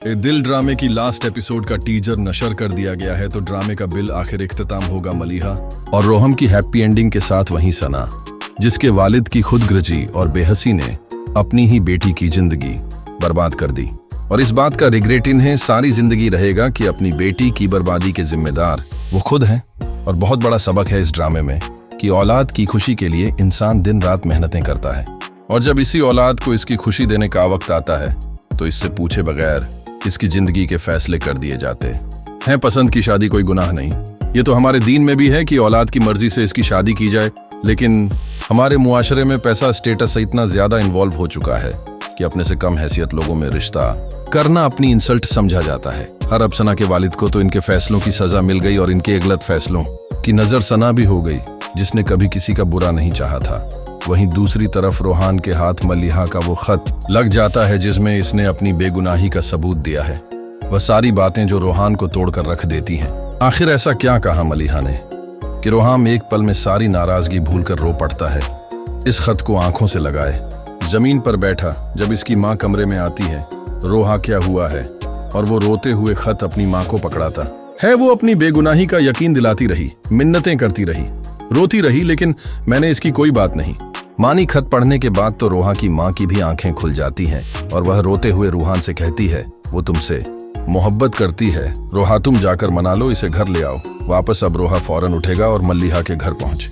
दिल ड्रामे की लास्ट एपिसोड का टीजर नशर कर दिया गया है, तो ड्रामे का बिल आखिर इख्तिताम होगा मलिहा और रोहम की हैप्पी एंडिंग के साथ वहीं सना, जिसके वालिद की खुदगर्जी और बेहसी ने अपनी ही बेटी की जिंदगी बर्बाद कर दी। और इस बात का रिग्रेट इन्हें सारी जिंदगी रहेगा कि अपनी बेटी की बर्बादी के जिम्मेदार वो खुद हैं। और बहुत बड़ा सबक है इस ड्रामे में कि औलाद की खुशी के लिए इंसान दिन रात मेहनतें करता है, और जब इसी औलाद को इसकी खुशी देने का वक्त आता है तो इससे पूछे बगैर इसकी जिंदगी के फैसले कर दिए जाते हैं। पसंद की शादी कोई गुनाह नहीं, ये तो हमारे दीन में भी है कि औलाद की मर्जी से इसकी शादी की जाए, लेकिन हमारे मुआशरे में पैसा स्टेटस इतना ज्यादा इन्वॉल्व हो चुका है कि अपने से कम हैसियत लोगों में रिश्ता करना अपनी इंसल्ट समझा जाता है। हर अब सना के वालिद को तो इनके फैसलों की सजा मिल गई और इनके गलत फैसलों की नजर सना भी हो गई, जिसने कभी किसी का बुरा नहीं चाहा था। वहीं दूसरी तरफ रोहान के हाथ मलिहा का वो खत लग जाता है जिसमें इसने अपनी बेगुनाही का सबूत दिया है। वह सारी बातें जो रोहान को तोड़कर रख देती हैं। आखिर ऐसा क्या कहा मलिहा ने कि रोहान एक पल में सारी नाराजगी भूलकर रो पड़ता है। इस खत को आंखों से लगाए जमीन पर बैठा जब इसकी माँ कमरे में आती है, रोहा क्या हुआ है, और वो रोते हुए खत अपनी माँ को पकड़ाता है। वो अपनी बेगुनाही का यकीन दिलाती रही, मिन्नतें करती रही, रोती रही, लेकिन मैंने इसकी कोई बात नहीं मानी। खत पढ़ने के बाद तो रोहा की माँ की भी आंखें खुल जाती हैं और वह रोते हुए रूहान से कहती है वो तुमसे मोहब्बत करती है। रोहा तुम जाकर मना लो, इसे घर ले आओ वापस। अब रोहा फौरन उठेगा और मलिहा के घर पहुंचे।